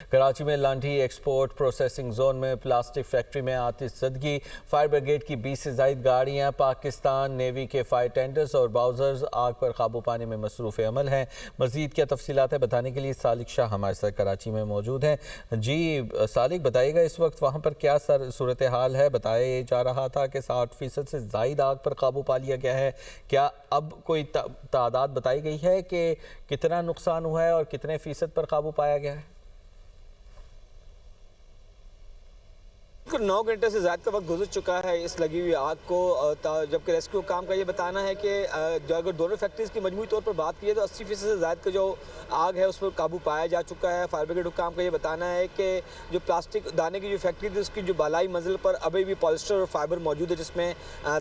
कराची में लांठी export processing zone में plastic factory में आतिशज़दगी। फायर ब्रिगेड की 20 से ज़ायद गाड़ियाँ, पाकिस्तान नेवी के फायर टेंडर्स और बाउजर्स आग पर काबू पाने में मसरूफ़ अमल हैं। मज़ीद क्या तफसीलात है बताने के लिए सालिक शाह हमारे साथ कराची में मौजूद हैं। जी सालिक, बताइएगा इस वक्त वहाँ पर क्या सूरत हाल है। बताया जा रहा था कि 60% से ज़ायद आग पर काबू पा लिया गया है। क्या अब कोई तादाद बताई गई है कि कितना नुकसान हुआ है और कितने फ़ीसद पर काबू पाया गया है? 9 घंटे से ज़्यादा का वक्त गुजर चुका है इस लगी हुई आग को, जबकि रेस्क्यू काम का ये बताना है कि जो अगर दोनों फैक्ट्रीज़ की मजमूई तौर पर बात की तो 80% से ज़्यादा का जो आग है उस पर काबू पाया जा चुका है। फायर ब्रिगेड काम का ये बताना है कि जो प्लास्टिक दाने की जो फैक्ट्री थी उसकी जो बालाई मंजिल पर अभी भी पॉलिस्टर और फाइबर मौजूद है, जिसमें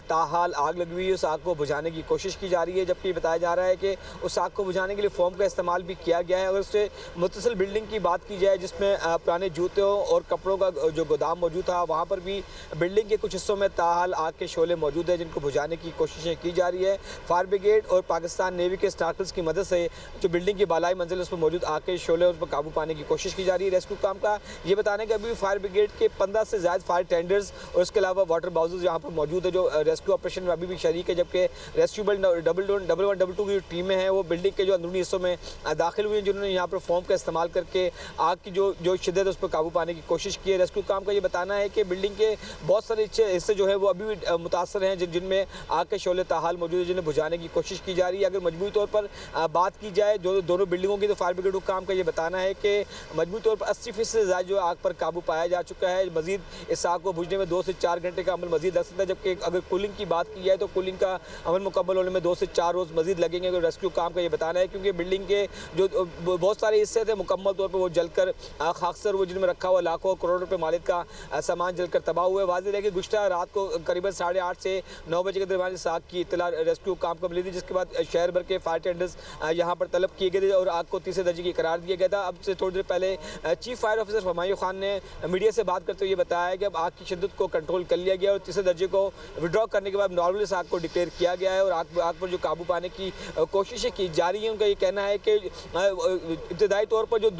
ताहाल आग लगी हुई है। उस आग को बुझाने की कोशिश की जा रही है, जबकि बताया जा रहा है कि उस आग को बुझाने के लिए फोम का इस्तेमाल भी किया गया है। अगर उससे मुत्तसिल बिल्डिंग की बात की जाए जिसमें पुराने जूतों और कपड़ों का जो गोदाम मौजूद था, वहाँ पर भी बिल्डिंग के कुछ हिस्सों में ताहाल आग के शोले मौजूद है, जिनको बुझाने की कोशिशें की जा रही है। फायर ब्रिगेड और पाकिस्तान नेवी के स्नार्कल्स की मदद से जो बिल्डिंग की बालाई मंजिल उस पर मौजूद आग के शोले उस पर काबू पाने की कोशिश की जा रही है। रेस्क्यू काम का ये बताने कि अभी फायर ब्रिगेड के 15 से ज़्यादा फायर टेंडर्स और उसके अलावा वाटर बाउजर्स यहाँ पर मौजूद है जो रेस्क्यू ऑपरेशन में अभी भी शरीक है, जबकि रेस्क्यू डबल 1 की टीमें हैं वो बिल्डिंग के जो अंदरूनी हिस्सों में दाखिल हुई हैं, जिन्होंने यहाँ पर फोम का इस्तेमाल करके आग की जो शिद्दत है उस पर काबू पाने की कोशिश की है। रेस्क्यू काम का ये बताना है कि बिल्डिंग के बहुत सारे हिस्से जो है वो अभी भी मुतासर हैं, जिनमें आग के शोले ताहाल मौजूद है, जिन्हें बुझाने की कोशिश की जा रही है। अगर मजबूरी तौर पर बात की जाए जो दोनों बिल्डिंगों की, तो फायर ब्रिगेड काम का ये बताना है कि मजबूरी तौर पर 80% से ज़्यादा जो आग पर काबू पाया जा चुका है। मजीद इस आग को बुझने में 2 से 4 घंटे का अमल मजीद लग सकता है, जबकि अगर कूलिंग की बात की जाए तो कूलिंग का अमल मुकम्मल होने में 2 से 4 रोज़ मजीद लगेंगे। अगर रेस्क्यू काम का ये बताना है, क्योंकि बिल्डिंग के जो बहुत सारे हिस्से थे मुकम्मल तौर पर वो जलकर खाकसर वो जिनमें रखा हुआ लाखों करोड़ रुपये मालिक का सामान जलकर तबाह हुआ है। वाज़ेह है कि गुज़श्ता रात को करीबन 8:30 से 9 बजे के दरमियान इस आग की इत्तला रेस्क्यू काम को मिली थी, जिसके बाद शहर भर के फायर टेंडर्स यहाँ पर तलब किए गए थे और आग को तीसरे दर्जे की करार दिया गया था। अब से थोड़ी देर पहले chief fire officer Humayun Khan ने मीडिया से बात करते हुए ये बताया कि अब आग की शिद्दत को कंट्रोल कर लिया गया और तीसरे दर्जे को विड्रॉ करने के बाद नॉर्मल इस आग को डिक्लेयर किया गया है और आग पर जो काबू पाने की कोशिशें की जा रही हैं। उनका ये कहना है कि इब्तदाई तौर पर जो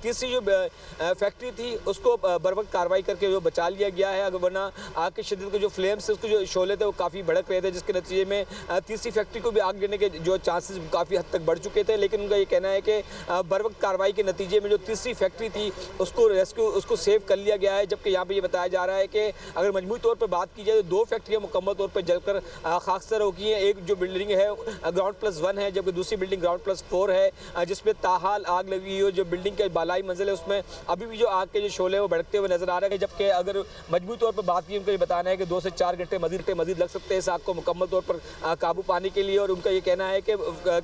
तीसरी जो फैक्ट्री थी उसको बर वक्त कार्रवाई करके जो बचा लिया गया है, अगर वरना आग की शिद्दत के जो फ्लेम्स उसके जो शोले थे वो काफ़ी भड़क रहे थे, जिसके नतीजे में तीसरी फैक्ट्री को भी आग गिरने के जो चांसेस काफ़ी हद तक बढ़ चुके थे। लेकिन उनका ये कहना है कि बर वक्त कार्रवाई के नतीजे में जो तीसरी फैक्ट्री थी उसको सेव कर लिया गया है। जबकि यहाँ पर ये बताया जा रहा है कि अगर मजमूई तौर पर बात की जाए तो 2 फैक्ट्रियाँ मुकम्मल तौर पर जलकर खाकसर हो गई हैं। एक जो बिल्डिंग है ग्राउंड +1 है, जबकि दूसरी बिल्डिंग ग्राउंड +4 है, जिसमें ताहाल आग लगी हुई है। जो बिल्डिंग के बालाई मंजिल है उसमें अभी भी जो आग के जो शोले वो भड़कते हुए नजर आ रहे हैं। जबकि अगर मजबूत तौर पर बात की, उनका ये बताना है कि 2 से 4 घंटे मजीद लग सकते हैं इस आग को मुकम्मल तौर पर काबू पाने के लिए। और उनका ये कहना है कि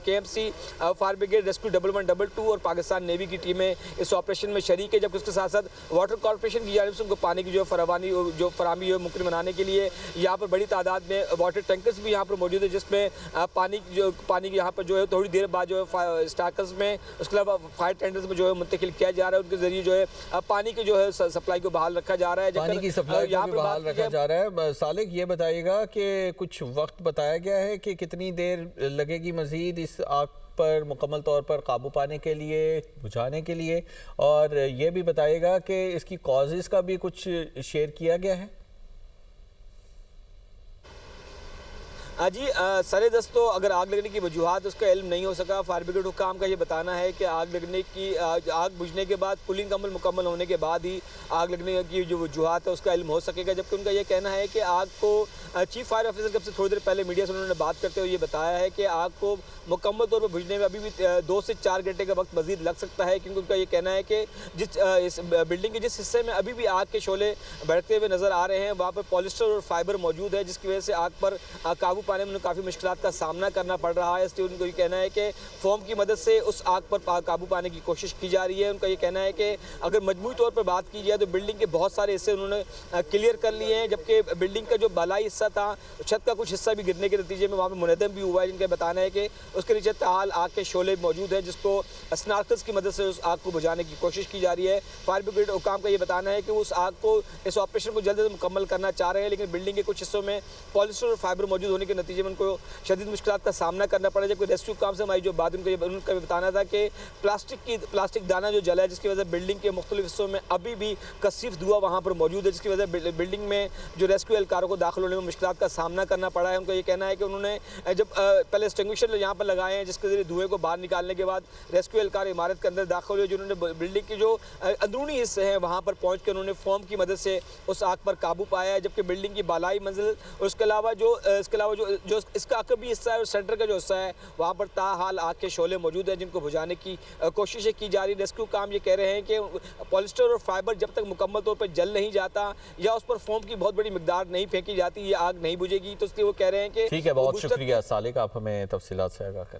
KMC फायर ब्रिगेड रेस्क्यू 112 और पाकिस्तान नेवी की टीमें इस ऑपरेशन में शरीक है, जबकि उसके साथ साथ वाटर कॉर्पोरेशन की जानिब से उनको पानी की जो फराहमी मुमकिन बनाने के लिए यहाँ पर बड़ी तादाद में वाटर टैंकर्स भी यहाँ पर मौजूद है, जिसमें पानी की यहाँ पर जो है थोड़ी देर बाद जो है स्टार्कर्स में, उसके अलावा फायर टेंडर्स में जो है मुंतकिल किया जा रहा है। उनके जरिए जो है पानी के जो है सप्लाई को बहाल रखा जा रहा है, पानी की सप्लाई को भी बहाल रखा जा रहा है। सालिक, ये बताइएगा कि कुछ वक्त बताया गया है कि कितनी देर लगेगी मजीद इस आग पर मुकम्मल तौर पर काबू पाने के लिए, बुझाने के लिए, और ये भी बताइएगा कि इसकी कॉजेज़ का भी कुछ शेयर किया गया है? जी सरे दस्तों अगर आग लगने की वजूहत उसका इल्म नहीं हो सका। फायर ब्रिगेड हुक्काम का ये बताना है कि आग बुझने के बाद कूलिंग का अमल मुकम्मल होने के बाद ही आग लगने की जो वजूहत है उसका इल्म हो सकेगा। जबकि उनका ये कहना है कि आग को चीफ फायर ऑफिसर जब से थोड़ी देर पहले मीडिया से उन्होंने बात करते हुए ये बताया है कि आग को मुकम्मल तौर पर बुझने में अभी भी 2 से 4 घंटे का वक्त मजीद लग सकता है, क्योंकि उनका ये कहना है कि इस बिल्डिंग के जिस हिस्से में अभी भी आग के शोले भड़कते हुए नज़र आ रहे हैं वहाँ पर पॉलिस्टर और फाइबर मौजूद है, जिसकी वजह से आग पर काबू पाने में उन्हें काफ़ी मुश्किलात का सामना करना पड़ रहा है। इसलिए उनको ये कहना है कि फोम की मदद से उस आग पर काबू पाने की कोशिश की जा रही है। उनका ये कहना है कि अगर मजमूई तौर पर बात की जाए तो बिल्डिंग के बहुत सारे हिस्से उन्होंने क्लियर कर लिए हैं, जबकि बिल्डिंग का जो बालाई हिस्सा था, छत का कुछ हिस्सा भी गिरने के नतीजे में वहाँ पर मुनहदम भी हुआ है, जिनका बताना है कि उसके नीचे ताहाल आग के शोले मौजूद है, जिसको स्नार्कल्स की मदद से उस आग को बुझाने की कोशिश की जा रही है। फायर ब्रिगेड हुक्काम का ये बताना है कि उस आग को, इस ऑपरेशन को जल्द से मुकम्मल करना चाह रहे हैं, लेकिन बिल्डिंग के कुछ हिस्सों में पॉलिस्टर और फाइबर मौजूद होने के नतीजे में उनको शदीद मुश्किलात का सामना करना पड़ा। जबकि रेस्क्यू काम से हमारी जो बात उनका भी बताना था कि प्लास्टिक दाना जो जला है, जिसकी वजह से बिल्डिंग के मुख्तलिफ हिस्सों में अभी भी कसीफ धुआं वहाँ पर मौजूद है, जिसकी वजह से बिल्डिंग में जो रेस्क्यू एहलकारों को दाखिल होने में मुश्किलात का सामना करना पड़ा है। उनका ये कहना है कि उन्होंने जब पहले एक्सटिंग्विशर यहाँ पर लगाए हैं, जिसके जरिए धुएं को बाहर निकालने के बाद रेस्क्यू एहलकार इमारत के अंदर दाखिल हुए, जिन्होंने बिल्डिंग की जो अंदरूनी हिस्से हैं वहाँ पर पहुँच कर उन्होंने फोम की मदद से उस आग पर काबू पाया है। जबकि बिल्डिंग की बालाई मंजिल और इसके अलावा जो इसका अकबी हिस्सा है और सेंटर का जो हिस्सा है, वहाँ पर ताहाल आग के शोले मौजूद हैं, जिनको बुझाने की कोशिशें की जा रही। रेस्क्यू काम ये कह रहे हैं कि पॉलिस्टर और फाइबर जब तक मुकम्मल तौर पर जल नहीं जाता या उस पर फोम की बहुत बड़ी मिकदार नहीं फेंकी जाती, ये आग नहीं बुझेगी। तो इसलिए वो कह रहे हैं कि ठीक है, बहुत शुक्रिया सालिक, आप हमें तफसीलात से आगाह करें।